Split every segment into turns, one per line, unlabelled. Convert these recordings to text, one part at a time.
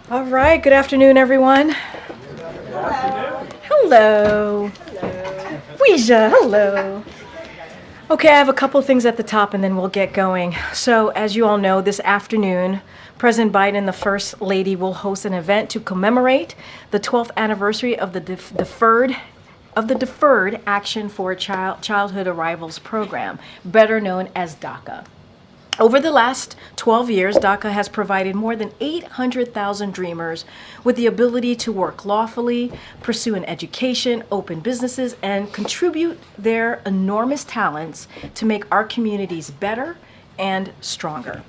All right, good afternoon, everyone. Hello. Ouija, hello. Okay, I have a couple things at the top and then we'll get going. So, as you all know, this afternoon, President Biden and the First Lady will host an event to commemorate the 12th anniversary of the Deferred Action for Childhood Arrivals program, better known as DACA. Over the last 12 years, DACA has provided more than 800,000 dreamers with the ability to work lawfully, pursue an education, open businesses, and contribute their enormous talents to make our communities better and stronger.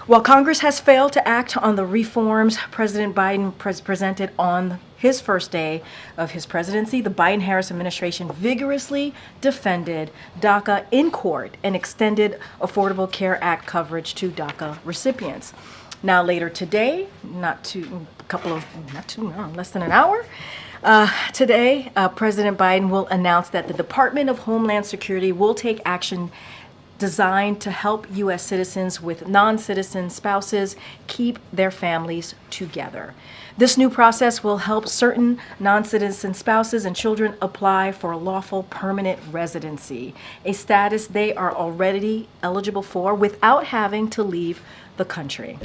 While Congress has failed to act on the reforms President Biden presented on his first day of his presidency, the Biden-Harris administration vigorously defended DACA in court and extended Affordable Care Act coverage to DACA recipients. Now, later today, less than an hour, today, President Biden will announce that the Department of Homeland Security will take action designed to help U.S. citizens with non-citizen spouses keep their families together. This new process will help certain non-citizen spouses and children apply for lawful permanent residency, a status they are already eligible for without having to leave the country.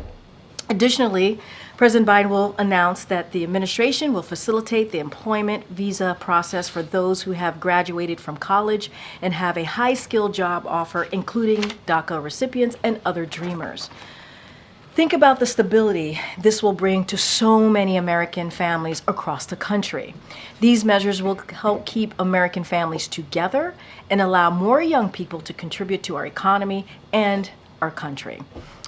Additionally, President Biden will announce that the administration will facilitate the employment visa process for those who have graduated from college and have a high-skilled job offer, including DACA recipients and other dreamers. Think about the stability this will bring to so many American families across the country. These measures will help keep American families together and allow more young people to contribute to our economy and our country.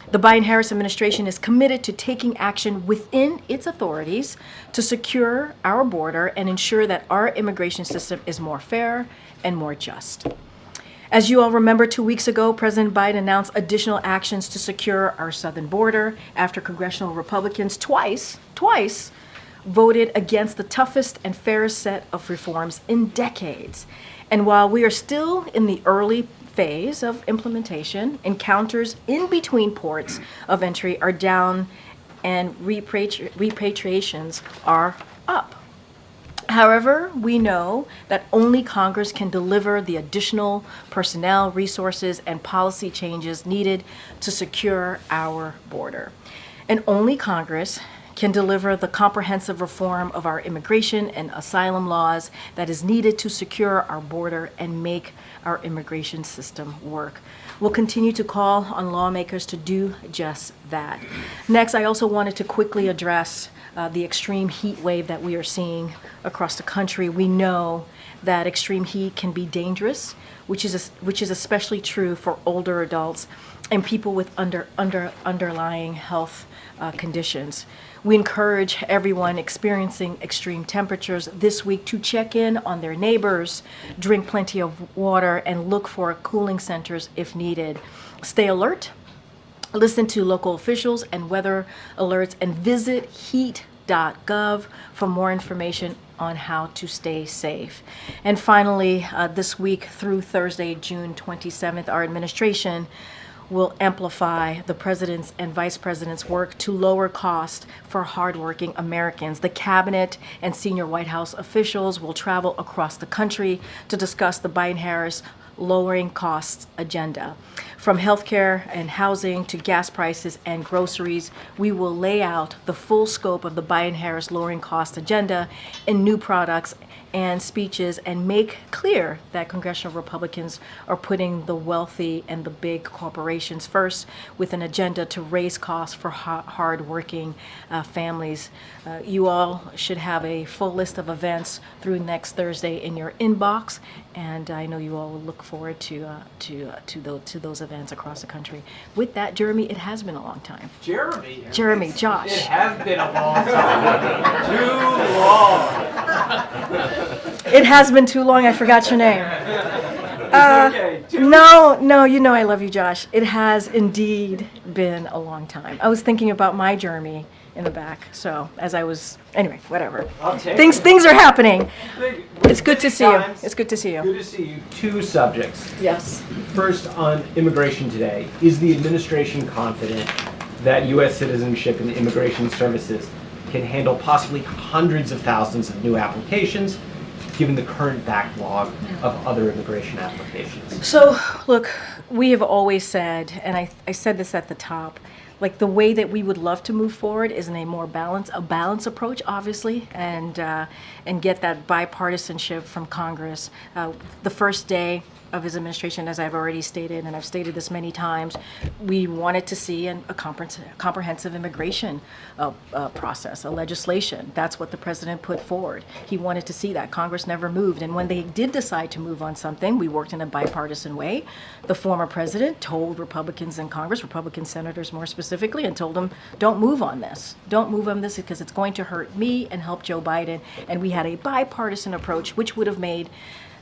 The Biden-Harris administration is committed to taking action within its authorities to secure our border and ensure that our immigration system is more fair and more just. As you all remember, 2 weeks ago, President Biden announced additional actions to secure our southern border after congressional Republicans twice voted against the toughest and fairest set of reforms in decades. And while we are still in the early phase of implementation, encounters in between ports of entry are down and repatriations are up. However, we know that only Congress can deliver the additional personnel, resources, and policy changes needed to secure our border. And only Congress can deliver the comprehensive reform of our immigration and asylum laws that is needed to secure our border and make our immigration system work. We'll continue to call on lawmakers to do just that. Next, I also wanted to quickly address the extreme heat wave that we are seeing across the country. We know that extreme heat can be dangerous, which is especially true for older adults and people with underlying health conditions. We encourage everyone experiencing extreme temperatures this week to check in on their neighbors, drink plenty of water, and look for cooling centers if needed. Stay alert, listen to local officials and weather alerts, and visit heat.gov for more information on how to stay safe. And finally, this week through Thursday, June 27th, our administration will amplify the president's and vice president's work to lower costs for hardworking Americans. The cabinet and senior White House officials will travel across the country to discuss the Biden-Harris lowering costs agenda. From healthcare and housing to gas prices and groceries, we will lay out the full scope of the Biden-Harris lowering cost agenda in new products and speeches and make clear that congressional Republicans are putting the wealthy and the big corporations first with an agenda to raise costs for hard-working families. You all should have a full list of events through next Thursday in your inbox, and I know you all will look forward to those events across the country. With that, Jeremy, it has been a long time. Jeremy, Josh.
It has been a long time. Too long.
It has been too long. I forgot your name.
Okay.
No, you know I love you, Josh. It has indeed been a long time. I was thinking about my Jeremy in the back. So anyway, whatever. Things are happening. It's good to see you. It's good to see you.
Good to see you. Two subjects.
Yes.
First, on immigration today, is the administration confident that U.S. citizenship and immigration services
can handle possibly hundreds of thousands of new applications, given the current backlog of other immigration applications?
So, look, we have always said, and I said this at the top, like the way that we would love to move forward is in a more balanced approach, obviously, and get that bipartisanship from Congress. The first day of his administration, as I've already stated, and I've stated this many times, we wanted to see a comprehensive immigration process, a legislation. That's what the president put forward. He wanted to see that. Congress never moved. And when they did decide to move on something, we worked in a bipartisan way. The former president told Republicans in Congress, Republican senators more specifically, and told them, don't move on this. Don't move on this because it's going to hurt me and help Joe Biden. And we had a bipartisan approach, which would have made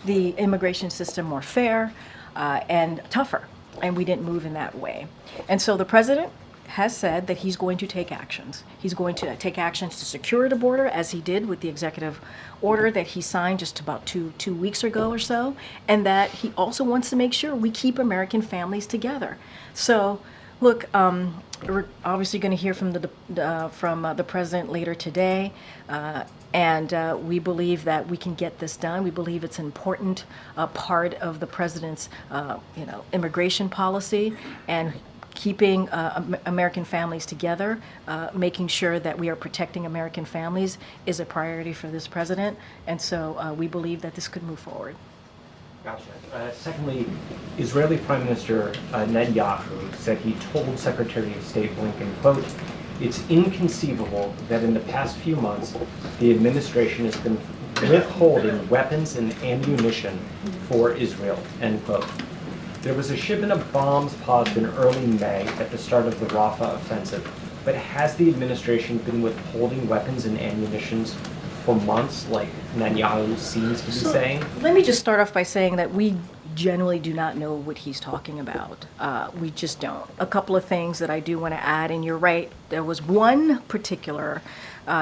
the immigration system more fair and tougher, and we didn't move in that way. And so the president has said that he's going to take actions. He's going to take actions to secure the border, as he did with the executive order that he signed just about two weeks ago or so, and that he also wants to make sure we keep American families together. So, look, we're obviously going to hear from the president later today, and we believe that we can get this done. We believe it's an important part of the president's, immigration policy and keeping American families together, making sure that we are protecting American families is a priority for this president, and so we believe that this could move forward.
Gotcha. Secondly, Israeli Prime Minister Netanyahu said he told Secretary of State Blinken, quote, "It's inconceivable that in the past few months, the administration has been withholding weapons and ammunition for Israel," end quote. There was a shipment of bombs paused in early May at the start of the Rafah offensive, but has the administration been withholding weapons and ammunition for months, like Netanyahu seems to be saying?
Let me just start off by saying that we generally do not know what he's talking about. We just don't. A couple of things that I do want to add, and you're right, there was one particular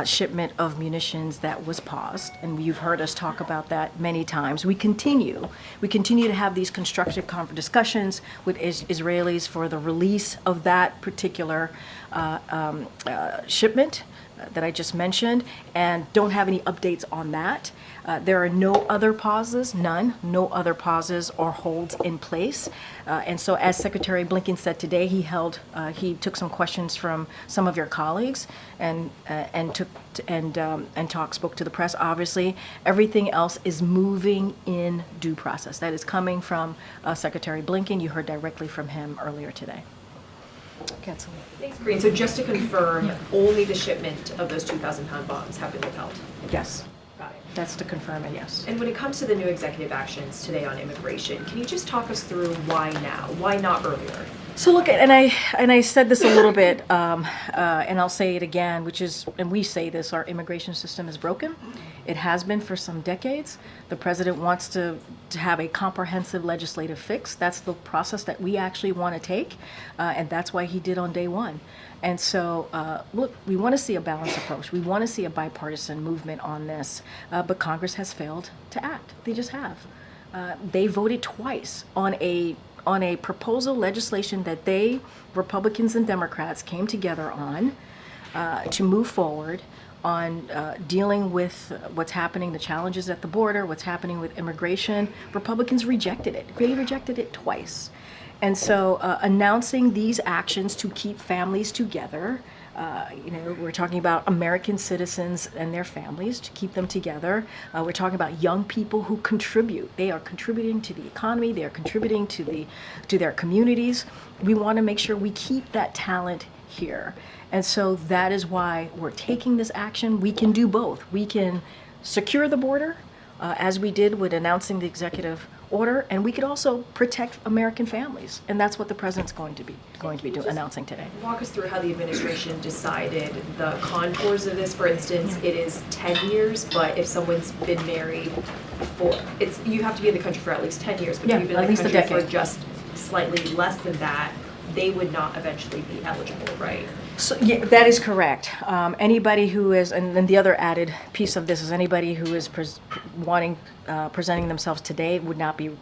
shipment of munitions that was paused, and you've heard us talk about that many times. We continue to have these constructive discussions with Israelis for the release of that particular shipment that I just mentioned, and don't have any updates on that. There are no other pauses, no other pauses or holds in place. And so as Secretary Blinken said today, he took some questions from some of your colleagues and spoke to the press. Obviously, everything else is moving in due process. That is coming from Secretary Blinken. You heard directly from him earlier today. Councilor.
Thanks, Karine. So just to confirm, only the shipment of those 2,000-pound bombs have been withheld?
Yes.
Got it.
That's to confirm it, yes.
And when it comes to the new executive actions today on immigration, can you just talk us through why now? Why not earlier?
So look, and I said this a little bit, and I'll say it again, which is, and we say this, our immigration system is broken. It has been for some decades. The president wants to have a comprehensive legislative fix. That's the process that we actually want to take, and that's why he did on day one. And so, look, we want to see a balanced approach. We want to see a bipartisan movement on this, but Congress has failed to act. They just have. They voted twice on a proposal legislation that they, Republicans and Democrats, came together on to move forward on dealing with what's happening, the challenges at the border, what's happening with immigration. Republicans rejected it. They rejected it twice. And so announcing these actions to keep families together, we're talking about American citizens and their families, to keep them together. We're talking about young people who contribute. They are contributing to the economy. They are contributing to their communities. We want to make sure we keep that talent here. And so that is why we're taking this action. We can do both. We can secure the border, as we did with announcing the executive order, and we could also protect American families, and that's what the president's going to be announcing today.
Walk us through how the administration decided the contours of this. For instance, it is 10 years, but if someone's been married you have to be in the country for at least 10 years, but
Yeah,
you've been
at
in the
least a
country for
decade.
just slightly less than that. they would not eventually be eligible, right?
So, yeah, that is correct. Anybody who is, and then the other added piece of this is anybody who is presenting themselves today would not be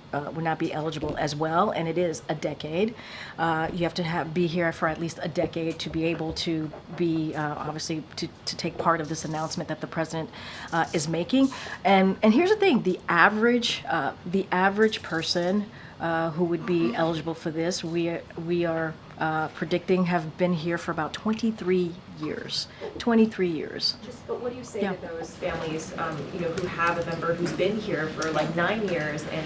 eligible as well, and it is a decade. You have to be here for at least a decade to be able to be obviously to take part of this announcement that the president is making. And here's the thing: the average person who would be eligible for this, we are predicting have been here for about 23 years. 23 years.
But what do you say
Yeah.
to those families, who have a member who's been here for like 9 years and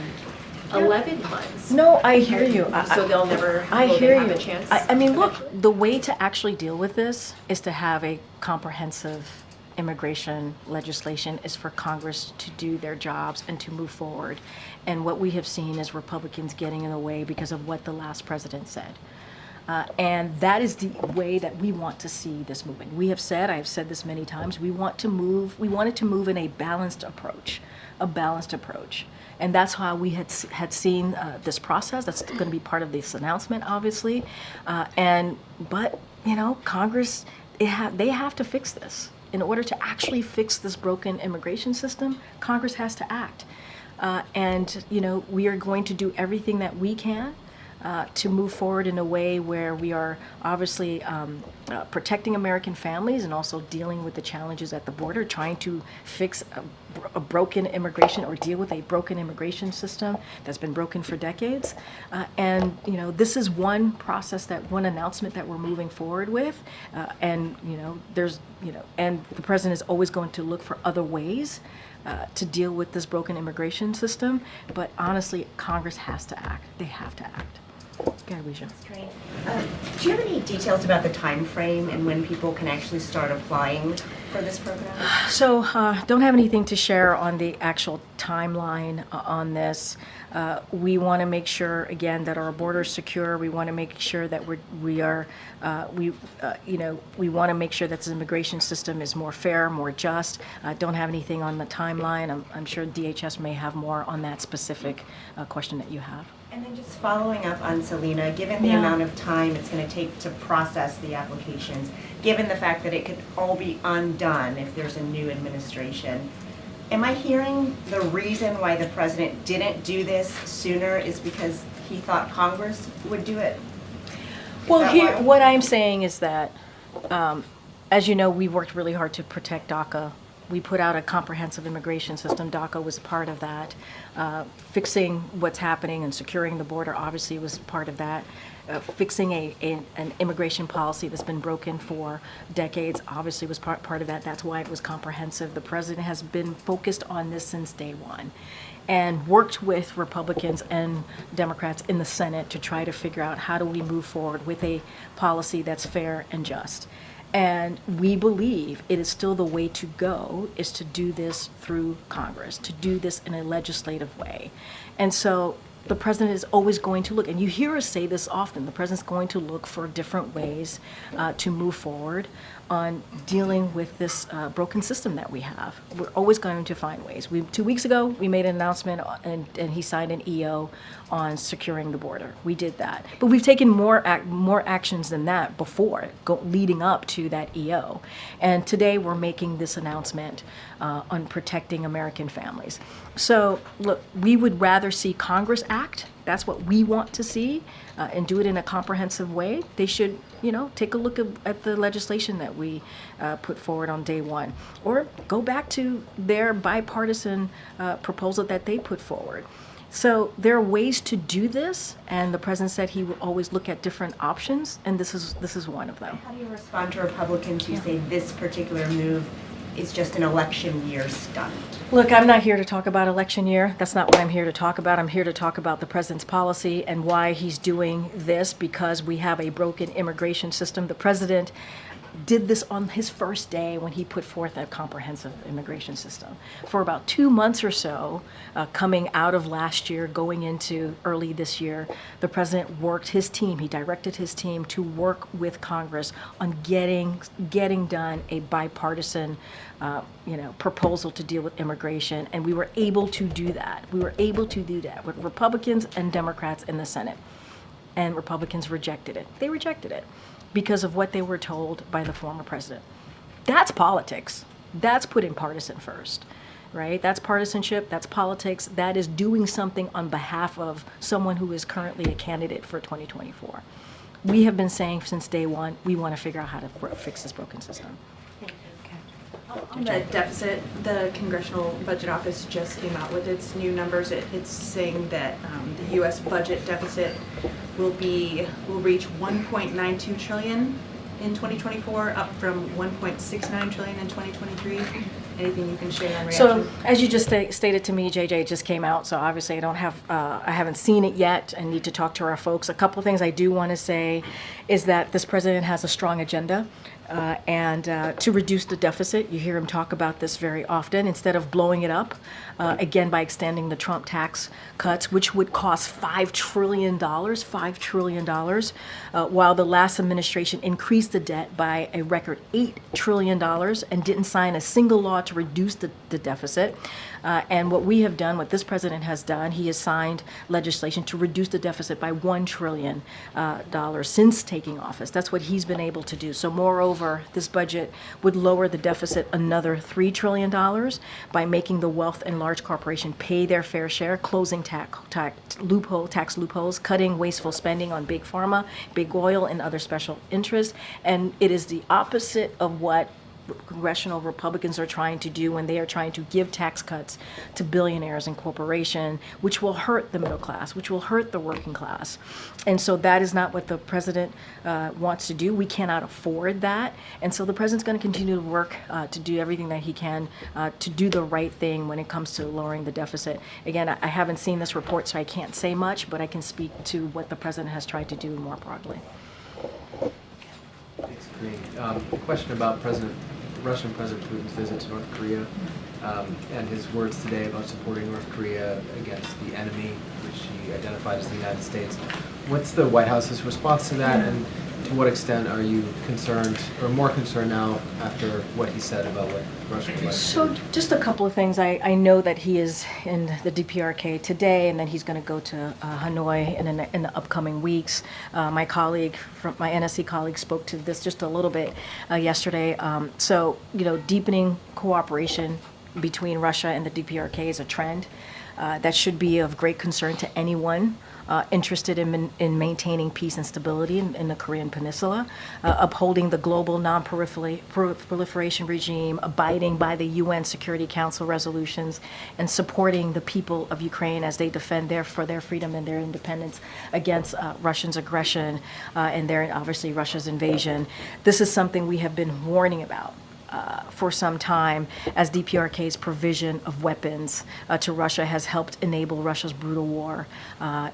11 months?
No, I hear you.
So they'll never
I
will they
hear
have
you.
a chance?
I mean, look, the way to actually deal with this is to have a comprehensive immigration legislation, is for Congress to do their jobs and to move forward. And what we have seen is Republicans getting in the way because of what the last president said. And that is the way that we want to see this moving. I have said this many times, we wanted to move in a balanced approach. And that's how we had seen this process. That's going to be part of this announcement, obviously. But Congress, they have to fix this. In order to actually fix this broken immigration system, Congress has to act. We are going to do everything that we can to move forward in a way where we are obviously protecting American families and also dealing with the challenges at the border, trying to fix a broken immigration or deal with a broken immigration system that's been broken for decades. This is one process, one announcement that we're moving forward with. And the president is always going to look for other ways to deal with this broken immigration system. But honestly, Congress has to act. They have to act. Go ahead, Alicia.
Great. Do you have any details about the time frame and when people can actually start applying for this program?
So, don't have anything to share on the actual timeline on this. We want to make sure, again, that our borders secure. We want to make sure that we want to make sure that the immigration system is more fair, more just. Don't have anything on the timeline. I'm sure DHS may have more on that specific question that you have.
And then just following up on Selena, given the
Yeah.
amount of time it's going to take to process the applications, given the fact that it could all be undone if there's a new administration, am I hearing the reason why the president didn't do this sooner is because he thought Congress would do it?
Well,
that
here,
why?
what I'm saying is that, as you know, we worked really hard to protect DACA. We put out a comprehensive immigration system. DACA was part of that. Fixing what's happening and securing the border obviously was part of that. Fixing an immigration policy that's been broken for decades obviously was part of that. That's why it was comprehensive. The president has been focused on this since day one and worked with Republicans and Democrats in the Senate to try to figure out how do we move forward with a policy that's fair and just. And we believe it is still the way to go, is to do this through Congress, to do this in a legislative way. And so the president is always going to look, and you hear us say this often, the president's going to look for different ways to move forward on dealing with this broken system that we have. We're always going to find ways. 2 weeks ago, we made an announcement and he signed an EO on securing the border. We did that. But we've taken more actions than that before, leading up to that EO. And today we're making this announcement on protecting American families. So look, we would rather see Congress act. That's what we want to see, and do it in a comprehensive way. They should, take a look at the legislation that we put forward on day one, or go back to their bipartisan proposal that they put forward. So there are ways to do this, and the president said he will always look at different options, and this is one of them.
How do you respond to Republicans who say this particular move is just an election year stunt?
Look, I'm not here to talk about election year. That's not what I'm here to talk about. I'm here to talk about the president's policy and why he's doing this, because we have a broken immigration system. The president did this on his first day when he put forth a comprehensive immigration system. For about 2 months or so, coming out of last year, going into early this year, the president worked his team, he directed his team to work with Congress on getting done a bipartisan proposal to deal with immigration, and we were able to do that. We were able to do that with Republicans and Democrats in the Senate. and Republicans rejected it. They rejected it because of what they were told by the former president. That's politics. That's putting partisan first, right? That's partisanship, that's politics, that is doing something on behalf of someone who is currently a candidate for 2024. We have been saying since day one, we want to figure out how to fix this broken system.
On the deficit, the Congressional Budget Office just came out with its new numbers. It's saying that the U.S. budget deficit will reach 1.92 trillion in 2024, up from 1.69 trillion in 2023. Anything you can share on reaction?
So, as you just stated to me, JJ, it just came out, so obviously I haven't seen it yet and need to talk to our folks. A couple of things I do want to say is that this president has a strong agenda. And to reduce the deficit, you hear him talk about this very often, instead of blowing it up, again, by extending the Trump tax cuts, which would cost $5 trillion, while the last administration increased the debt by a record $8 trillion and didn't sign a single law to reduce the deficit. And what we have done, what this president has done, he has signed legislation to reduce the deficit by $1 trillion since taking office. That's what he's been able to do. So moreover, this budget would lower the deficit another $3 trillion by making the wealth and large corporation pay their fair share, closing tax loopholes, cutting wasteful spending on big pharma, big oil, and other special interests. And it is the opposite of what congressional Republicans are trying to do when they are trying to give tax cuts to billionaires and corporations, which will hurt the middle class, which will hurt the working class. And so that is not what the president wants to do. We cannot afford that. And so the president's going to continue to work to do everything that he can to do the right thing when it comes to lowering the deficit. Again, I haven't seen this report, so I can't say much, but I can speak to what the president has tried to do more broadly.
Thanks, Karine. A question about Russian President Putin's visit to North Korea and his words today about supporting North Korea against the enemy, which he identified as the United States. What's the White House's response to that, and to what extent are you concerned, or more concerned now after what he said about what Russia would like to
So
do?
just a couple of things. I know that he is in the DPRK today, and then he's going to go to Hanoi in the upcoming weeks. My NSC colleague spoke to this just a little bit yesterday. So, deepening cooperation between Russia and the DPRK is a trend that should be of great concern to anyone interested in maintaining peace and stability in the Korean Peninsula, upholding the global non-proliferation regime, abiding by the UN Security Council resolutions, and supporting the people of Ukraine as they defend their freedom and their independence against Russia's aggression and obviously Russia's invasion. This is something we have been warning about for some time, as DPRK's provision of weapons to Russia has helped enable Russia's brutal war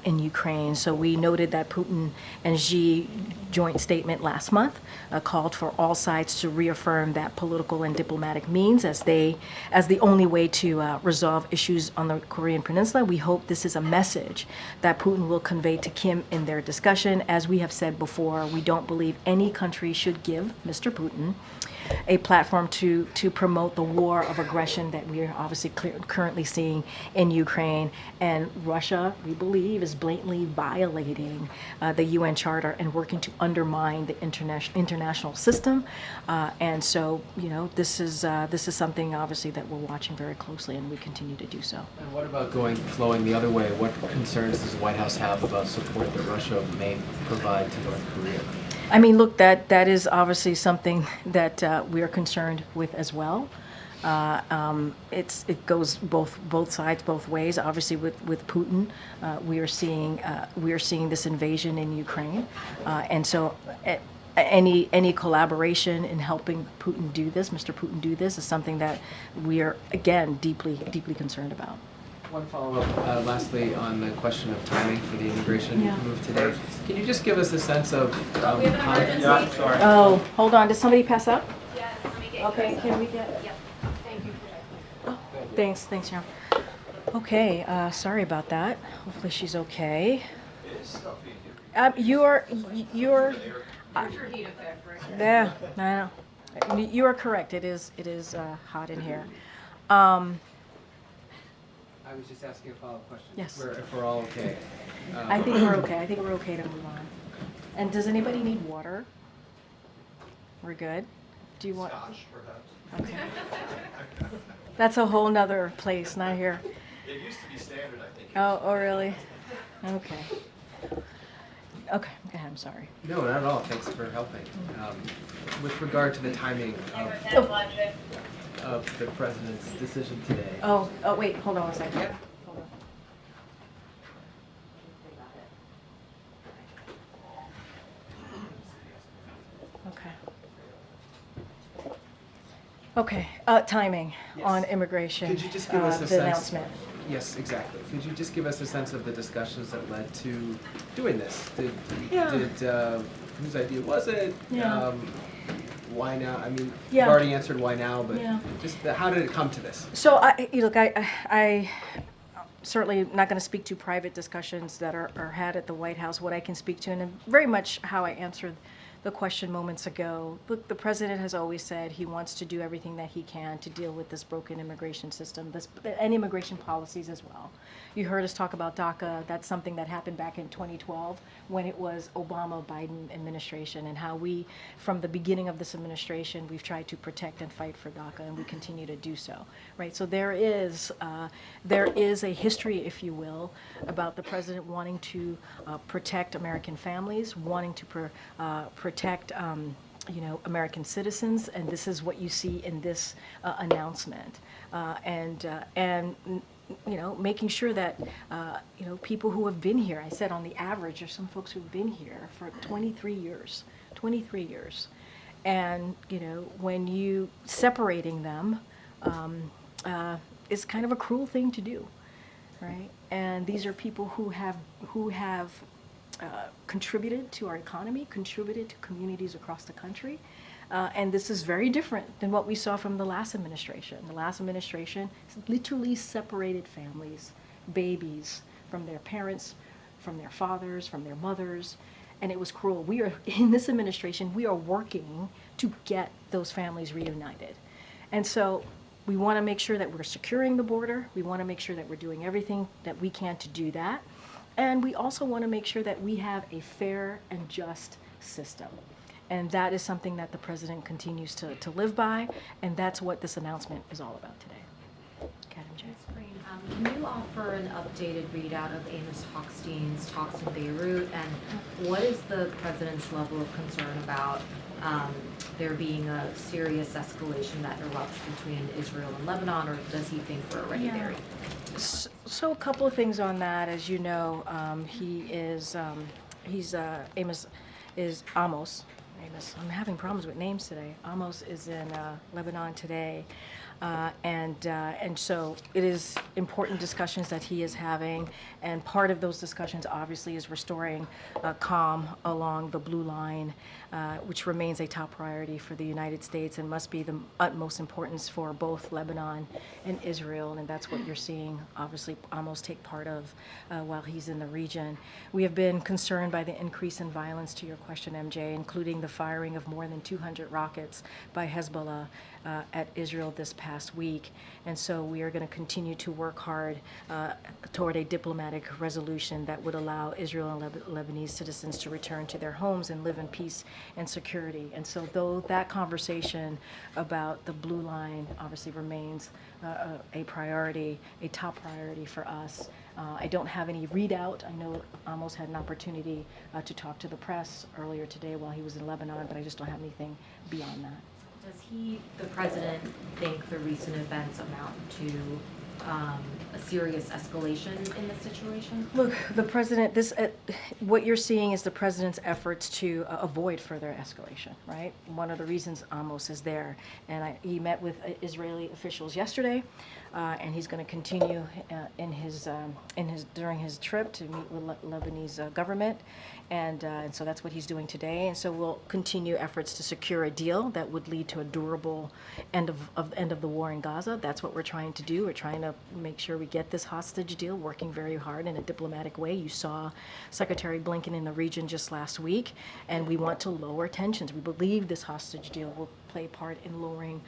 in Ukraine. So we noted that Putin and Xi joint statement last month called for all sides to reaffirm that political and diplomatic means as the only way to resolve issues on the Korean Peninsula. We hope this is a message that Putin will convey to Kim in their discussion. As we have said before, we don't believe any country should give Mr. Putin a platform to promote the war of aggression that we are obviously currently seeing in Ukraine. And Russia, we believe, is blatantly violating the UN Charter and working to undermine the international system. And so, this is something obviously that we're watching very closely, and we continue to do so.
And what about flowing the other way? What concerns does the White House have about support that Russia may provide to North Korea?
I mean, look, that is obviously something that we are concerned with as well. It goes both sides, both ways. Obviously, with Putin, we are seeing this invasion in Ukraine, and so any collaboration in helping Putin do this, Mr. Putin do this, is something that we are again deeply concerned about.
One follow-up, lastly, on the question of timing for the immigration
Yeah.
move today. Can you just give us a sense of
We have an emergency.
Yeah, sorry.
Oh, hold on. Did somebody pass out?
Yes, let me get
Okay, can we get?
Yep. Thank you.
Thanks, Sharon. Okay, sorry about that. Hopefully she's okay. You're.
Here's your heat effect, right?
Yeah, I know. You are correct. It is hot in here.
I I was just asking a follow-up question.
Yes.
If we're all okay.
I think we're okay. I think we're okay to move on. And does anybody need water? We're good? Do you want?
Scotch, perhaps.
Okay. That's a whole nother place, not here.
It used to be standard, I think.
Oh, really? Okay. Okay, go ahead, I'm sorry.
No, not at all. Thanks for helping. With regard to the timing of the president's decision today.
Oh, wait, hold on one second.
Yeah.
Hold on. Okay. Okay, timing
Yes.
on immigration.
Could you just give us a
the
sense?
announcement.
Yes, exactly. Could you just give us a sense of the discussions that led to doing this?
Yeah.
Whose idea was it?
Yeah.
Why now? I mean,
Yeah.
you've already answered why now, but
Yeah.
just how did it come to this?
So look, I certainly not going to speak to private discussions that are had at the White House. What I can speak to, and very much how I answered the question moments ago. Look, the president has always said he wants to do everything that he can to deal with this broken immigration system, and immigration policies as well. You heard us talk about DACA. That's something that happened back in 2012 when it was Obama-Biden administration, and how we, from the beginning of this administration, we've tried to protect and fight for DACA, and we continue to do so, right? So there is a history, if you will, about the president wanting to protect American families, wanting to protect American citizens, and this is what you see in this announcement, and making sure that people who have been here. I said on the average, there's some folks who've been here for 23 years, and when you separating them is kind of a cruel thing to do, right? And these are people who have contributed to our economy, contributed to communities across the country. And this is very different than what we saw from the last administration. The last administration literally separated families, babies, from their parents, from their fathers, from their mothers, and it was cruel. In this administration, we are working to get those families reunited. And so we want to make sure that we're securing the border. We want to make sure that we're doing everything that we can to do that. And we also want to make sure that we have a fair and just system. And that is something that the president continues to live by, and that's what this announcement is all about today. Karine Jean.
Can you offer an updated readout of Amos Hochstein's talks in Beirut, and what is the president's level of concern about there being a serious escalation that erupts between Israel and Lebanon, or does he think we're already there?
So a couple of things on that. As you know, Amos. I'm having problems with names today. Amos is in Lebanon today, and so it is important discussions that he is having, and part of those discussions obviously is restoring calm along the blue line, which remains a top priority for the United States and must be the utmost importance for both Lebanon and Israel, and that's what you're seeing obviously Amos take part of while he's in the region. We have been concerned by the increase in violence, to your question, MJ, including the firing of more than 200 rockets by Hezbollah at Israel this past week. And so we are going to continue to work hard toward a diplomatic resolution that would allow Israel and Lebanese citizens to return to their homes and live in peace and security. And so though that conversation about the blue line obviously remains a priority, a top priority for us, I don't have any readout. I know Amos had an opportunity to talk to the press earlier today while he was in Lebanon, but I just don't have anything beyond that.
Does the president, think the recent events amount to a serious escalation in this situation?
Look, the president, what you're seeing is the president's efforts to avoid further escalation, right? One of the reasons Amos is there. And he met with Israeli officials yesterday, and he's going to continue during his trip to meet with Lebanese government. And so that's what he's doing today. And so we'll continue efforts to secure a deal that would lead to a durable end of the war in Gaza. That's what we're trying to do. We're trying to make sure we get this hostage deal working very hard in a diplomatic way. You saw Secretary Blinken in the region just last week, and we want to lower tensions. We believe this hostage deal will play a part in lowering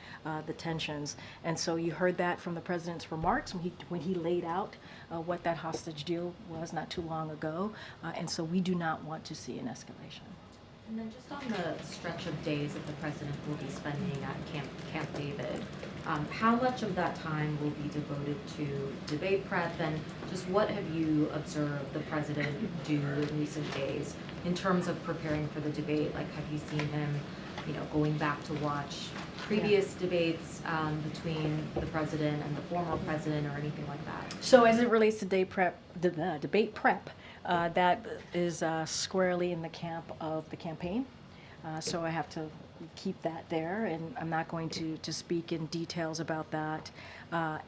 the tensions. And so you heard that from the president's remarks when he laid out what that hostage deal was not too long ago. And so we do not want to see an escalation.
And then just on the stretch of days that the president will be spending at Camp David, how much of that time will be devoted to debate prep, and just what have you observed the president do in recent days in terms of preparing for the debate? Like, have you seen him, going back to watch previous debates between the president and the former president or anything like that?
So as it relates to debate prep, that is squarely in the camp of the campaign. So I have to keep that there, and I'm not going to speak in details about that.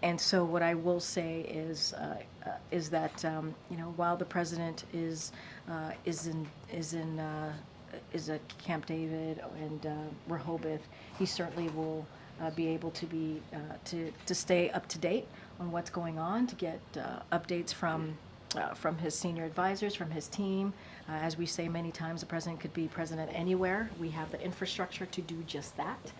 And so what I will say is that while the president is at Camp David and Rehoboth, he certainly will be able to be to stay up to date on what's going on, to get updates from his senior advisors, from his team. As we say many times, the president could be president anywhere. We have the infrastructure to do just that.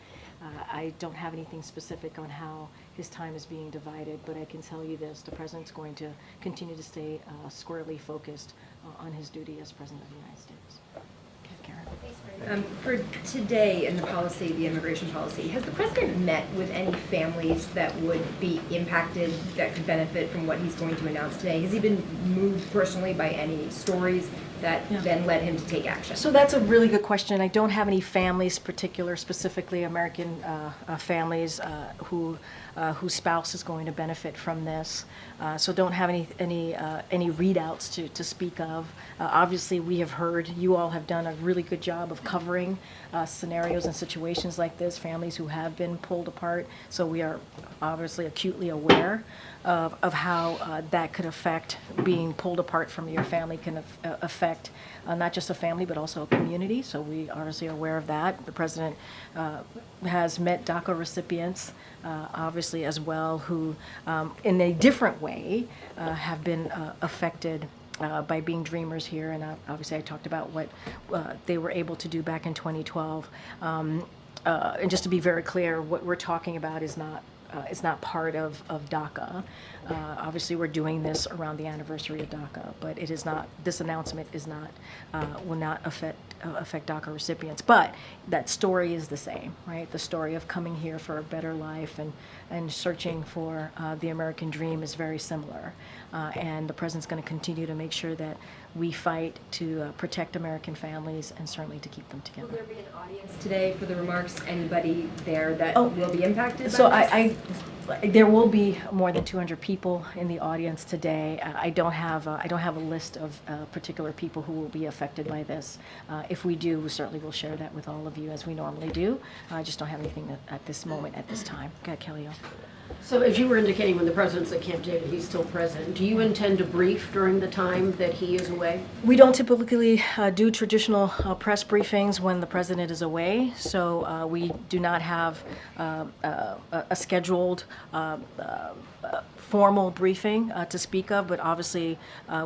I don't have anything specific on how his time is being divided, but I can tell you this: the president's going to continue to stay squarely focused on his duty as president of the United States. Okay, Karen.
For today in the policy, the immigration policy, has the president met with any families that would be impacted, that could benefit from what he's going to announce today? Has he been moved personally by any stories that then led him to take action?
So that's a really good question. I don't have any families, specifically American families whose spouse is going to benefit from this. So don't have any readouts to speak of. Obviously, we have heard, you all have done a really good job of covering scenarios and situations like this, families who have been pulled apart. So we are obviously acutely aware of how that could affect, being pulled apart from your family can affect not just a family but also a community. So we obviously are aware of that. The president has met DACA recipients obviously as well, who in a different way have been affected by being dreamers here. And obviously I talked about what they were able to do back in 2012. And just to be very clear, what we're talking about is not part of DACA. Obviously, we're doing this around the anniversary of DACA, but it is not. This announcement is not will not affect DACA recipients. But that story is the same, right? The story of coming here for a better life and searching for the American dream is very similar. And the president's going to continue to make sure that we fight to protect American families and certainly to keep them together.
Will there be an audience today for the remarks? Anybody there that will be impacted by
So
this?
there will be more than 200 people in the audience today. I don't have a list of particular people who will be affected by this. If we do, we certainly will share that with all of you as we normally do. I just don't have anything at this moment, at this time. Go ahead, Kelly.
So as you were indicating, when the president's at Camp David, he's still president. Do you intend to brief during the time that he is away?
We don't typically do traditional press briefings when the president is away, so we do not have a scheduled formal briefing to speak of, but obviously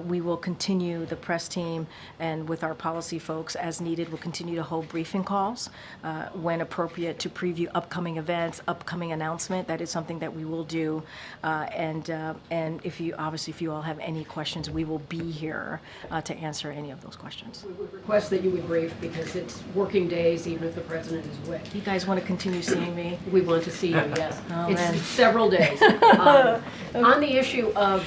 we will continue, the press team and with our policy folks as needed, will continue to hold briefing calls when appropriate to preview upcoming events, upcoming announcement. That is something that we will do. And if you all have any questions, we will be here to answer any of those questions.
We would request that you would brief because it's working days even if the president is away.
You guys want to continue seeing me?
We want to see you, yes.
Oh,
It's
man.
several days. On the issue of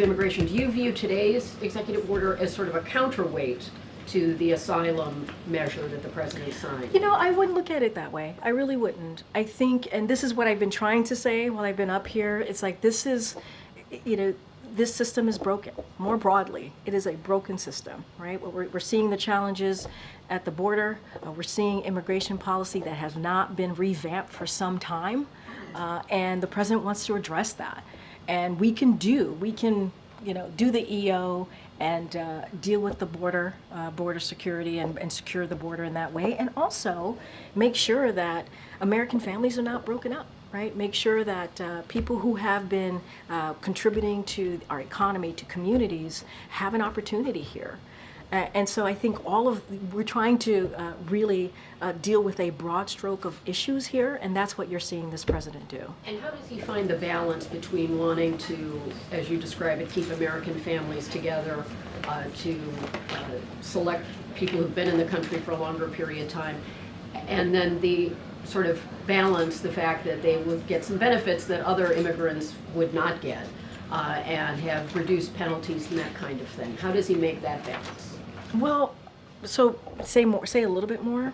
immigration, do you view today's executive order as sort of a counterweight to the asylum measure that the president signed?
You know, I wouldn't look at it that way. I really wouldn't. I think, and this is what I've been trying to say while I've been up here, it's like this system is broken. More broadly, it is a broken system, right? We're seeing the challenges at the border. We're seeing immigration policy that has not been revamped for some time, and the president wants to address that. And we can do the EO and deal with the border security and secure the border in that way, and also make sure that American families are not broken up, right? Make sure that people who have been contributing to our economy, to communities, have an opportunity here. And so I think we're trying to really deal with a broad stroke of issues here, and that's what you're seeing this president do.
And how does he find the balance between wanting to, as you describe it, keep American families together, to select people who've been in the country for a longer period of time, and then the sort of balance the fact that they would get some benefits that other immigrants would not get, and have reduced penalties and that kind of thing? How does he make that balance?
Well, so say a little bit more.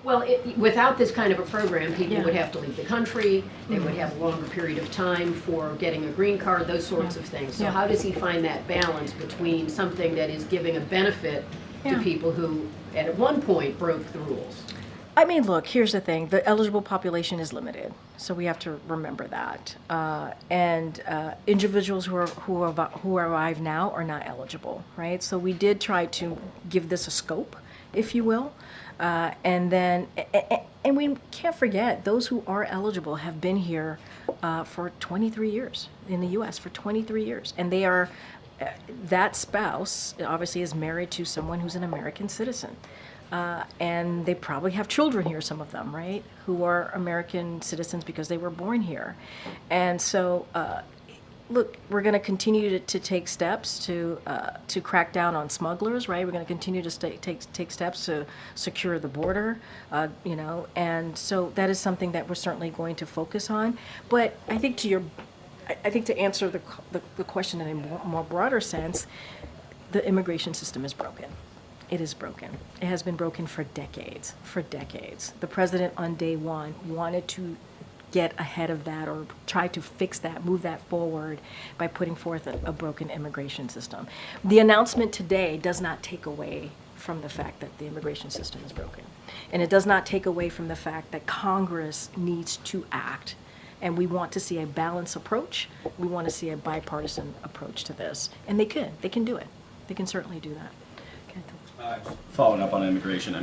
Well, without this kind of a program, people
Yeah.
would have to leave the country, they would have a longer period of time for getting a green card, those sorts of things. So
Yeah.
how does he find that balance between something that is giving a benefit to
Yeah.
people who, at one point, broke the rules?
I mean, look, here's the thing. The eligible population is limited, so we have to remember that. Individuals who arrive now are not eligible, right? So we did try to give this a scope, if you will. And we can't forget, those who are eligible have been here for 23 years, in the U.S. for 23 years. And they are, that spouse obviously is married to someone who's an American citizen. And they probably have children here, some of them, right, who are American citizens because they were born here. And so, look, we're going to continue to take steps to crack down on smugglers, right? We're going to continue to take steps to secure the border, and so that is something that we're certainly going to focus on. But I think to answer the question in a more broader sense, the immigration system is broken. It is broken. It has been broken for decades, The president on day one wanted to get ahead of that or try to fix that, move that forward by putting forth a broken immigration system. The announcement today does not take away from the fact that the immigration system is broken. And it does not take away from the fact that Congress needs to act. And we want to see a balanced approach. We want to see a bipartisan approach to this. And they can do it. They can certainly do that.
Just following up on immigration,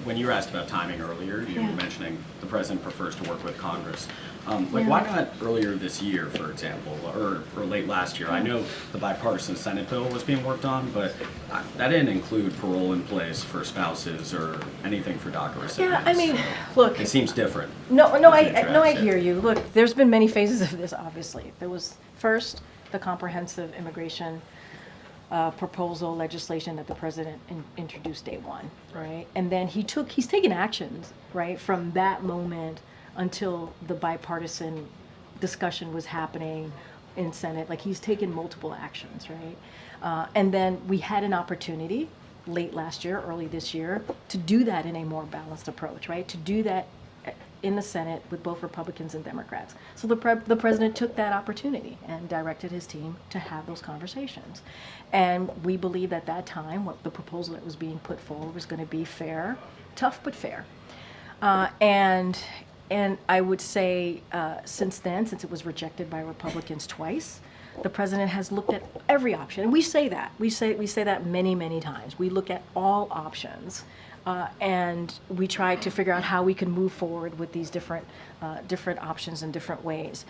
when you were asked about timing earlier, you were mentioning the president prefers to work with Congress. Why not earlier this year, for example, or late last year? I know the bipartisan Senate bill was being worked on, but that didn't include parole in place for spouses or anything for DACA recipients.
Yeah, I mean, look.
It seems different.
I hear you. Look, there's been many phases of this, obviously. There was first the comprehensive immigration proposal legislation that the president introduced day one, right? And then he's taken actions, right, from that moment until the bipartisan discussion was happening in Senate. Like, he's taken multiple actions, right? And then we had an opportunity late last year, early this year, to do that in a more balanced approach, right? To do that in the Senate with both Republicans and Democrats. So the president took that opportunity and directed his team to have those conversations. And we believe at that time what the proposal that was being put forward was going to be fair, tough but fair. And I would say since then, since it was rejected by Republicans twice, the president has looked at every option. And we say that. We say that many, many times. We look at all options. And we try to figure out how we can move forward with these different options in different ways.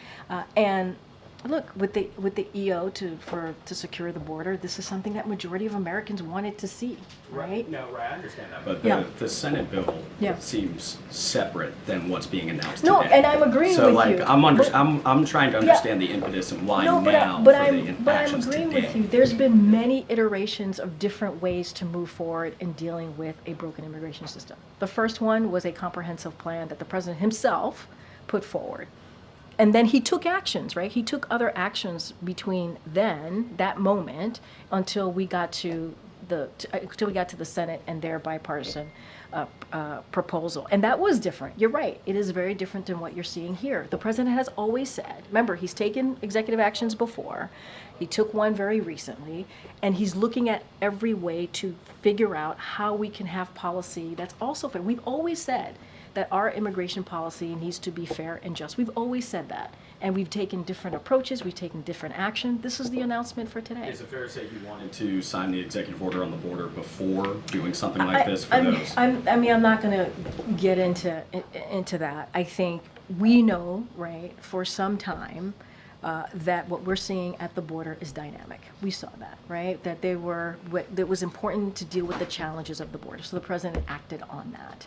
And look, with the EO to secure the border, this is something that majority of Americans wanted to see, right?
No, right, I understand that. But the Senate bill seems separate than what's being announced
No,
today.
and I'm agreeing with you.
So I'm trying to understand the impetus and why now
but
for
I'm
the actions
agreeing
today.
with you. There's been many iterations of different ways to move forward in dealing with a broken immigration system. The first one was a comprehensive plan that the president himself put forward. And then he took actions, right? He took other actions between that moment, until we got to the Senate and their bipartisan proposal. And that was different. You're right. It is very different than what you're seeing here. The president has always said, remember, he's taken executive actions before. He took one very recently, and he's looking at every way to figure out how we can have policy that's also fair. We've always said that our immigration policy needs to be fair and just. We've always said that. And we've taken different approaches, we've taken different action. This is the announcent for today.
Is it fair to say you wanted to sign the executive order on the border before doing something like this for those?
I'm not going to get into that. I think we know, right, for some time, that what we're seeing at the border is dynamic. We saw that, right? That it was important to deal with the challenges of the border. So the president acted on that.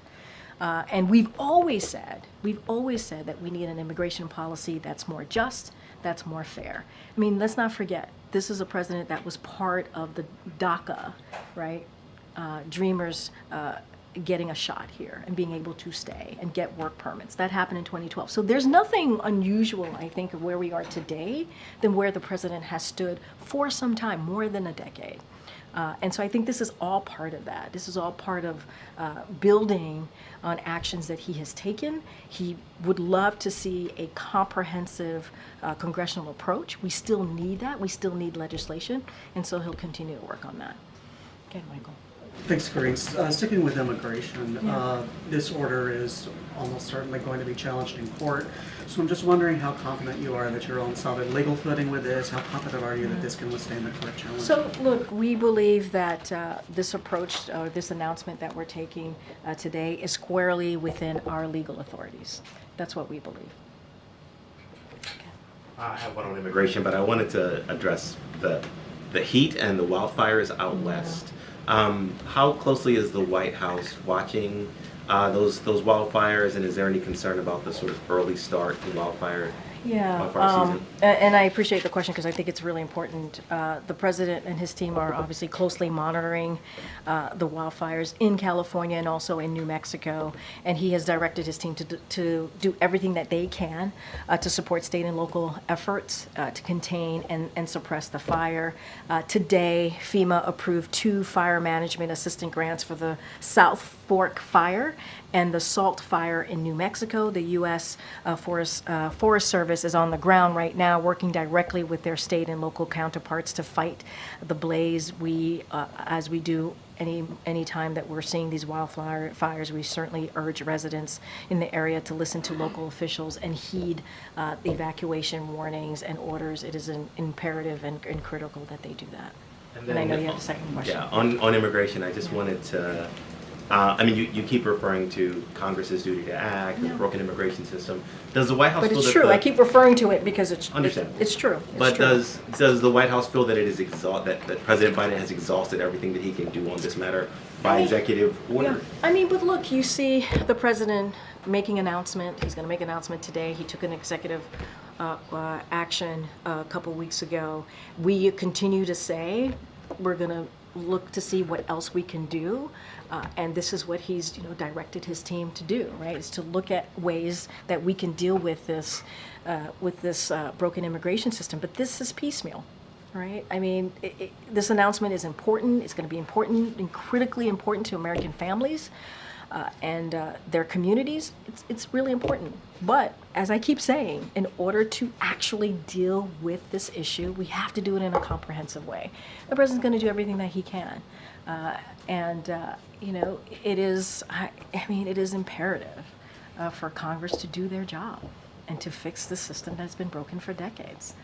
And we've always said that we need an immigration policy that's more just, that's more fair. I mean, let's not forget, this is a president that was part of the DACA, right? Dreamers getting a shot here and being able to stay and get work permits. That happened in 2012. So there's nothing unusual, I think, of where we are today than where the president has stood for some time, more than a decade. And so I think this is all part of that. This is all part of building on actions that he has taken. He would love to see a comprehensive congressional approach. We still need that. We still need legislation. And so he'll continue to work on that. Okay, Michael.
Thanks, Karine. Sticking with immigration, this order is almost certainly going to be challenged in court. So I'm just wondering how confident you are that you're on solid legal footing with this. How confident are you that this can withstand the court challenge?
So, look, we believe that this approach, or this announcement that we're taking today is squarely within our legal authorities. That's what we believe.
I have one on immigration, but I wanted to address the heat and the wildfires out west. How closely is the White House watching those wildfires, and is there any concern about the sort of early start to wildfire season?
And I appreciate the question because I think it's really important. The president and his team are obviously closely monitoring the wildfires in California and also in New Mexico, and he has directed his team to do everything that they can to support state and local efforts to contain and suppress the fire. Today, FEMA approved 2 fire management assistant grants for the South Fork Fire and the Salt Fire in New Mexico. The U.S. Forest Service is on the ground right now working directly with their state and local counterparts to fight the blaze. As we do any time that we're seeing these wildfires, we certainly urge residents in the area to listen to local officials and heed the evacuation warnings and orders. It is imperative and critical that they do that. And I know you have a second question.
Yeah, on immigration, I just wanted to, I mean, you keep referring to Congress's duty to act, the broken immigration system. Does the White House
But
feel
it's
that
true. I keep referring to it because it's
Understandable.
It's true.
But does the White House feel that it is that President Biden has exhausted everything that he can do on this matter by executive order?
Yeah. I mean, but look, you see the president making an announcement. He's going to make an announcement today. He took an executive action a couple weeks ago. We continue to say we're going to look to see what else we can do, and this is what he's directed his team to do. Right, is to look at ways that we can deal with this broken immigration system. But this is piecemeal. Right? I mean, this announcement is important. It's going to be important and critically important to American families and their communities. It's really important. But as I keep saying, in order to actually deal with this issue, we have to do it in a comprehensive way. The president's going to do everything that he can. It is imperative for Congress to do their job and to fix the system that's been broken for decades.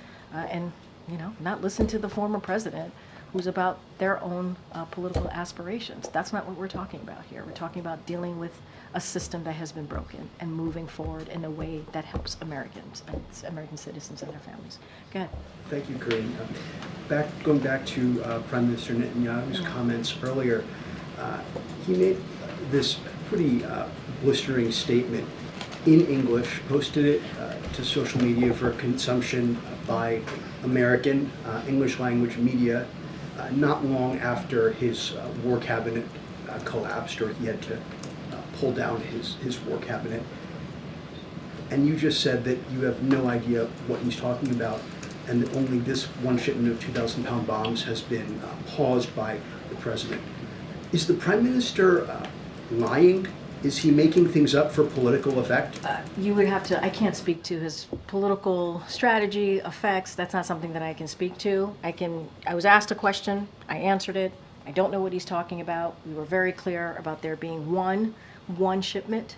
Not listen to the former president who's about their own political aspirations. That's not what we're talking about here. We're talking about dealing with a system that has been broken and moving forward in a way that helps Americans, American citizens and their families. Go ahead.
Thank you, Karine. Going back to Prime Minister Netanyahu's comments earlier, he made this pretty blistering statement in English, posted it to social media for consumption by American English language media not long after his war cabinet collapsed, or he had to pull down his war cabinet. And you just said that you have no idea what he's talking about, and that only this one shipment of 2,000-pound bombs has been paused by the president. Is the Prime Minister lying? Is he making things up for political effect?
You would have to, I can't speak to his political strategy, effects. That's not something that I can speak to. I was asked a question, I answered it. I don't know what he's talking about. We were very clear about there being one shipment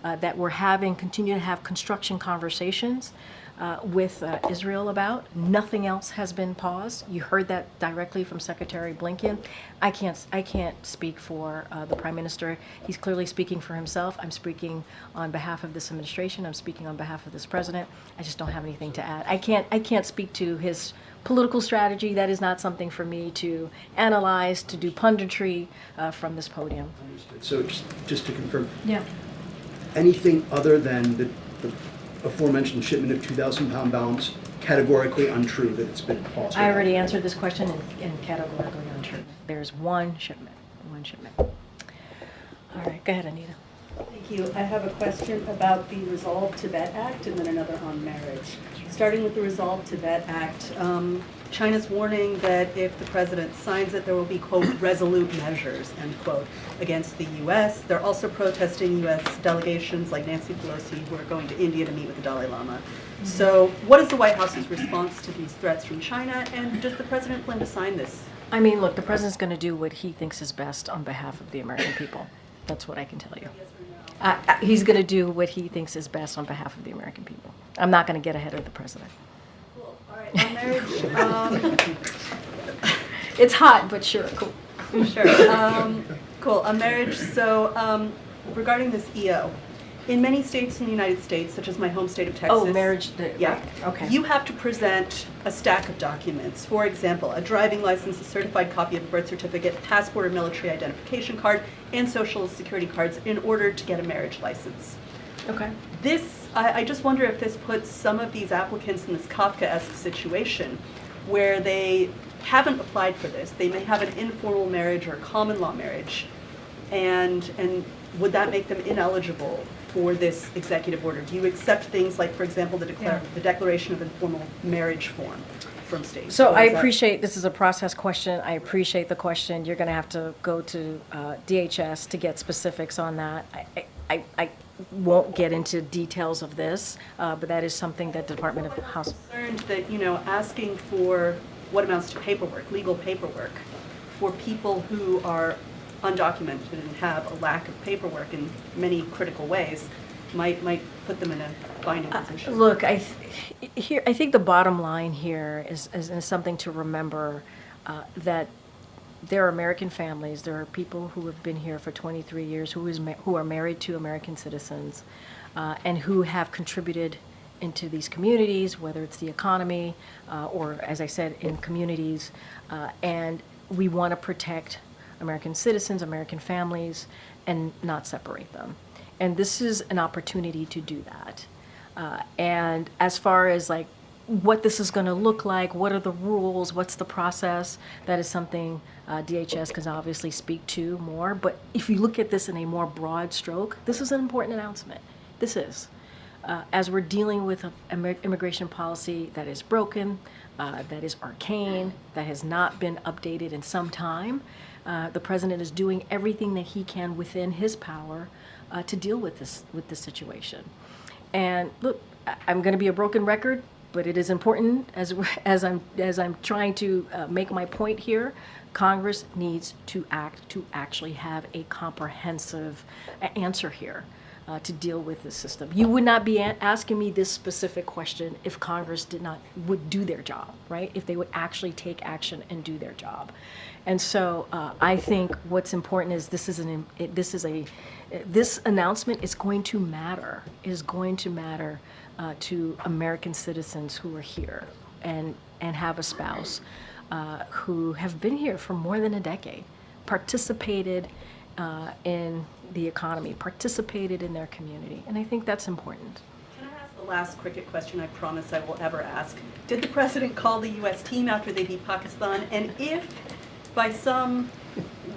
that we're continue to have construction conversations with Israel about. Nothing else has been paused. You heard that directly from Secretary Blinken. I can't speak for the Prime Minister. He's clearly speaking for himself. I'm speaking on behalf of this administration. I'm speaking on behalf of this president. I just don't have anything to add. I can't speak to his political strategy. That is not something for me to analyze, to do punditry from this podium.
So just to confirm,
Yeah.
anything other than the aforementioned shipment of 2,000-pound bombs, categorically untrue that it's been paused?
I already answered this question in categorically untrue. There's one shipment. All right, go ahead, Anita.
Thank you. I have a question about the Resolve Tibet Act and then another on marriage. Starting with the Resolve Tibet Act, China's warning that if the president signs it, there will be, quote, resolute measures, end quote, against the U.S. They're also protesting U.S. delegations like Nancy Pelosi who are going to India to meet with the Dalai Lama.
Mm-hmm.
So what is the White House's response to these threats from China, and does the president plan to sign this?
I mean, look, the president's going to do what he thinks is best on behalf of the American people. That's what I can tell you. He's going to do what he thinks is best on behalf of the American people. I'm not going to get ahead of the president.
Cool. All right. On marriage,
it's hot, but sure, cool.
Sure. Cool. On marriage, so regarding this EO, in many states in the United States, such as my home state of Texas.
Oh, marriage.
Yeah.
Right. Okay.
You have to present a stack of documents. For example, a driving license, a certified copy of a birth certificate, passport or military identification card, and social security cards in order to get a marriage license.
Okay.
I just wonder if this puts some of these applicants in this Kafkaesque situation where they haven't applied for this. They may have an informal marriage or common law marriage, and would that make them ineligible for this executive order? Do you accept things like, for example, the Declaration of Informal Marriage form from states?
So I
Or is that-
appreciate, this is a process question. I appreciate the question. You're going to have to go to DHS to get specifics on that. I won't get into details of this, but that is something that Department of House.
Concerned that, asking for what amounts to paperwork, legal paperwork, for people who are undocumented and have a lack of paperwork in many critical ways might put them in a binding position.
Look, I think the bottom line here is something to remember, that there are American families, there are people who have been here for 23 years who are married to American citizens, and who have contributed into these communities, whether it's the economy or, as I said, in communities, and we want to protect American citizens, American families, and not separate them. And this is an opportunity to do that. And as far as like what this is going to look like, what are the rules, what's the process, that is something DHS can obviously speak to more. But if you look at this in a more broad stroke, this is an important announcement. This is. As we're dealing with an immigration policy that is broken, that is arcane, that has not been updated in some time, the president is doing everything that he can within his power to deal with this situation. And look, I'm going to be a broken record, but it is important as I'm trying to make my point here. Congress needs to act to actually have a comprehensive answer here to deal with this system. You would not be asking me this specific question if Congress would do their job, right? If they would actually take action and do their job. And so I think what's important is this announcement is going to matter. It is going to matter to American citizens who are here and have a spouse who have been here for more than a decade, participated in the economy, participated in their community, and I think that's important.
Can I ask the last cricket question I promise I will ever ask? Did the president call the U.S. team after they beat Pakistan? And if, by some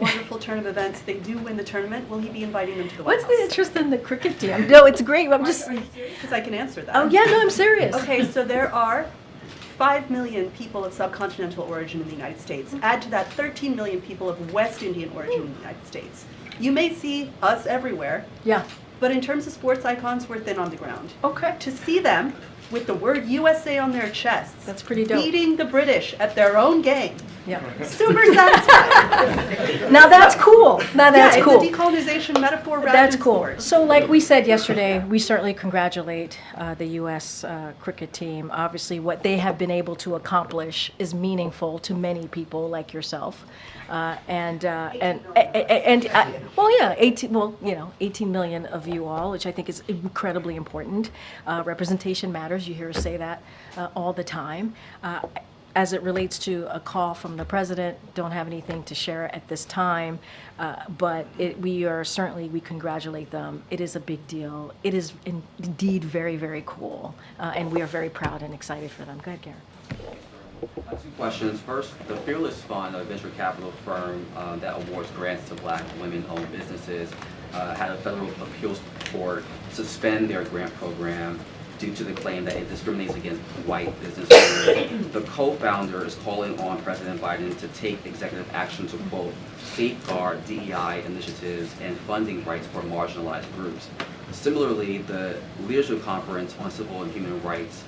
wonderful turn of events, they do win the tournament, will he be inviting them to the White
What's
House?
the interest in the cricket team? No, it's great. I'm just.
Are you serious? Because I can answer that.
Oh yeah, no, I'm serious.
Okay, so there are 5 million people of subcontinental origin in the United States. Add to that 13 million people of West Indian origin in the United States. You may see us everywhere.
Yeah.
But in terms of sports icons, we're thin on the ground.
Okay.
To see them with the word USA on their chests,
that's pretty dope.
Beating the British at their own game,
Yeah.
Super satisfied.
Now that's cool. Now that's
yeah,
cool.
It's a decolonization metaphor wrapped
That's
in
cool.
sports.
So like we said yesterday, we certainly congratulate the U.S. Cricket team. Obviously, what they have been able to accomplish is meaningful to many people like yourself. Well, yeah, 18 million of you all, which I think is incredibly important. Representation matters. You hear us say that all the time. As it relates to a call from the president, don't have anything to share at this time, but we congratulate them. It is a big deal. It is indeed very, very cool, and we are very proud and excited for them. Go ahead, Garen.
Two questions. First, the Fearless Fund, a venture capital firm that awards grants to Black women-owned businesses, had a federal appeals court suspend their grant program due to the claim that it discriminates against white business owners. The co-founder is calling on President Biden to take executive action to, quote, safeguard DEI initiatives and funding rights for marginalized groups. Similarly, the Leadership Conference on Civil and Human Rights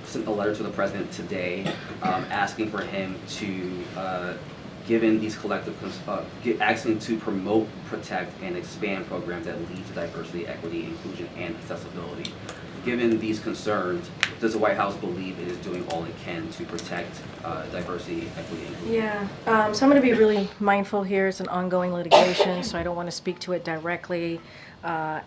sent a letter to the president today asking for him to, given these collective, asking to promote, protect, and expand programs that lead to diversity, equity, inclusion, and accessibility. Given these concerns, does the White House believe it is doing all it can to protect diversity, equity, and inclusion?
Yeah, so I'm going to be really mindful here. It's an ongoing litigation, so I don't want to speak to it directly, don't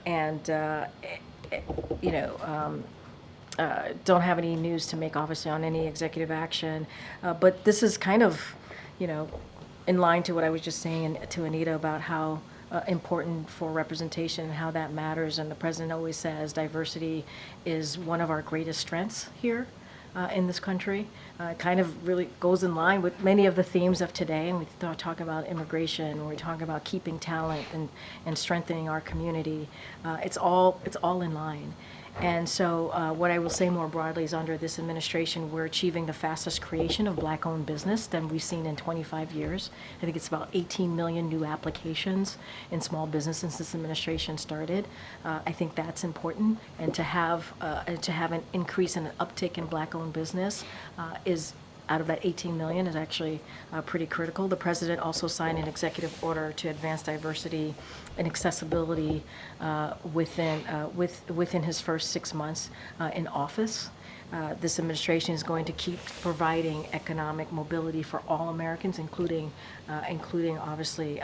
have any news to make, obviously, on any executive action. But this is kind of, in line to what I was just saying to Anita about how important for representation and how that matters. And the president always says diversity is one of our greatest strengths here in this country. It kind of really goes in line with many of the themes of today. And we talk about immigration, when we talk about keeping talent and strengthening our community. It's all in line. And so what I will say more broadly is under this administration, we're achieving the fastest creation of Black-owned business than we've seen in 25 years. I think it's about 18 million new applications in small business since this administration started. I think that's important. And to have an increase and an uptick in Black-owned business is, out of that 18 million, is actually pretty critical. The president also signed an executive order to advance diversity and accessibility within his first 6 months in office. This administration is going to keep providing economic mobility for all Americans, including obviously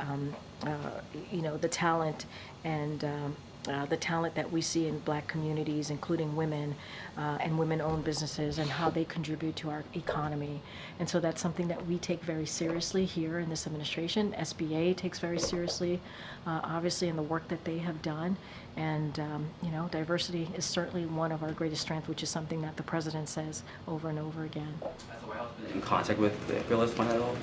the talent and the talent that we see in Black communities, including women and women-owned businesses, and how they contribute to our economy. And so that's something that we take very seriously here in this administration. SBA takes very seriously, obviously, in the work that they have done. And diversity is certainly one of our greatest strengths, which is something that the president says over and over again.
Has the White House been in contact with the Fearless Fund at all?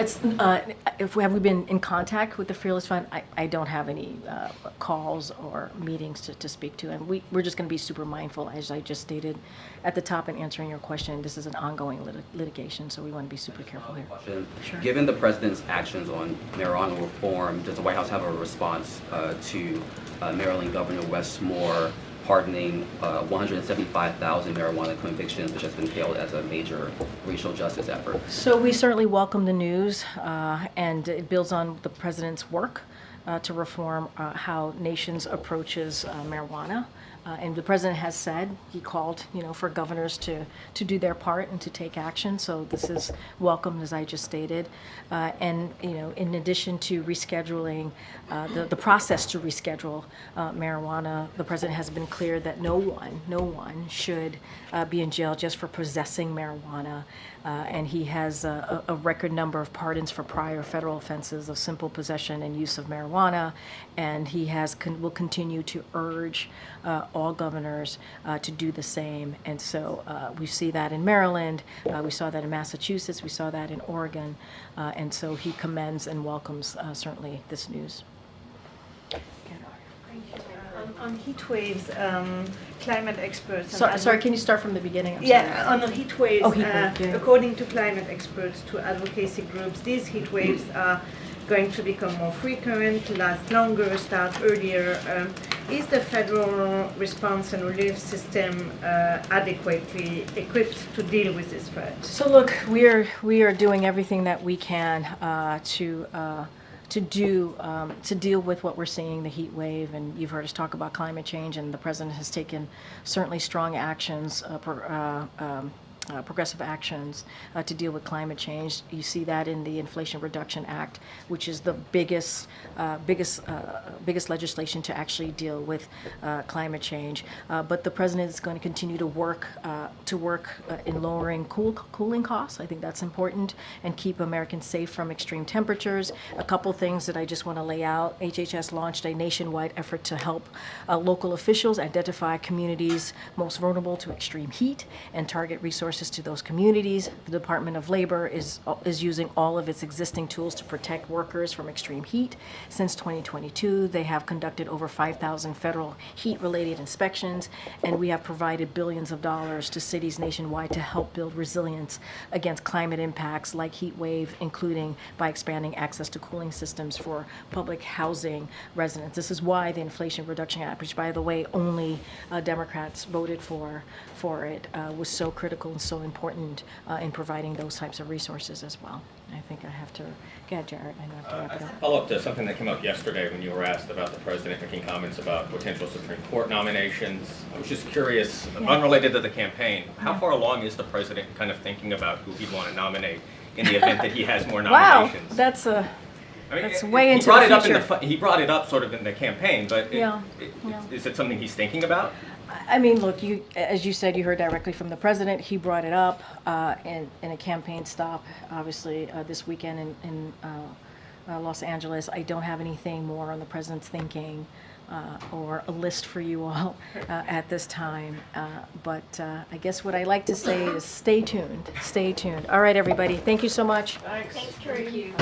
It's have we been in contact with the Fearless Fund? I don't have any calls or meetings to speak to, and we're just going to be super mindful, as I just stated at the top in answering your question. This is an ongoing litigation, so we want to be super careful here.
Sure. Given the president's actions on marijuana reform, does the White House have a response to Maryland Governor Wes Moore pardoning 175,000 marijuana convictions, which has been hailed as a major racial justice effort?
So we certainly welcome the news, and it builds on the president's work to reform how nations approaches marijuana. And the president has said, he called, for governors to do their part and to take action. So this is welcomed, as I just stated. And, in addition to rescheduling, the process to reschedule marijuana, the president has been clear that no one should be in jail just for possessing marijuana. And he has a record number of pardons for prior federal offenses of simple possession and use of marijuana. And he will continue to urge all governors to do the same. And so we see that in Maryland, we saw that in Massachusetts, we saw that in Oregon. And so he commends and welcomes certainly this news.
On heat waves, climate experts...
Sorry, can you start from the beginning?
On the heat waves, according to climate experts, to advocacy groups, these heat waves are going to become more frequent, last longer, start earlier. is the federal response and relief system adequately equipped to deal with this threat?
So look, we are doing everything that we can to deal with what we're seeing, the heat wave, and you've heard us talk about climate change, and the president has taken certainly strong actions, progressive actions to deal with climate change. You see that in the Inflation Reduction Act, which is the biggest legislation to actually deal with climate change. But the president is going to continue to work in lowering cooling costs. I think that's important, and keep Americans safe from extreme temperatures. A couple things that I just want to lay out. HHS launched a nationwide effort to help local officials identify communities most vulnerable to extreme heat and target resources to those communities. The Department of Labor is using all of its existing tools to protect workers from extreme heat. Since 2022, they have conducted over 5,000 federal heat-related inspections, and we have provided billions of dollars to cities nationwide to help build resilience against climate impacts like heat wave, including by expanding access to cooling systems for public housing residents. This is why the Inflation Reduction Act, which by the way only Democrats voted for it, was so critical and so important in providing those types of resources as well. I think I have to, go ahead, Jared, I know I have to wrap it up.
Follow up to something that came up yesterday when you were asked about the president making comments about potential Supreme Court nominations. I was just curious, unrelated to the campaign, how far along is the president kind of thinking about who he'd want to nominate in the event that he has more nominations?
Wow, that's
I mean,
that's way into
brought
the
it
future.
up he brought it up sort of in the campaign, but is it something he's thinking about?
I mean, look, as you said, you heard directly from the president. He brought it up in a campaign stop, obviously, this weekend in Los Angeles. I don't have anything more on the president's thinking or a list for you all at this time. But I guess what I like to say is stay tuned. Stay tuned. All right, everybody. Thank you so much.
Thanks, Karine.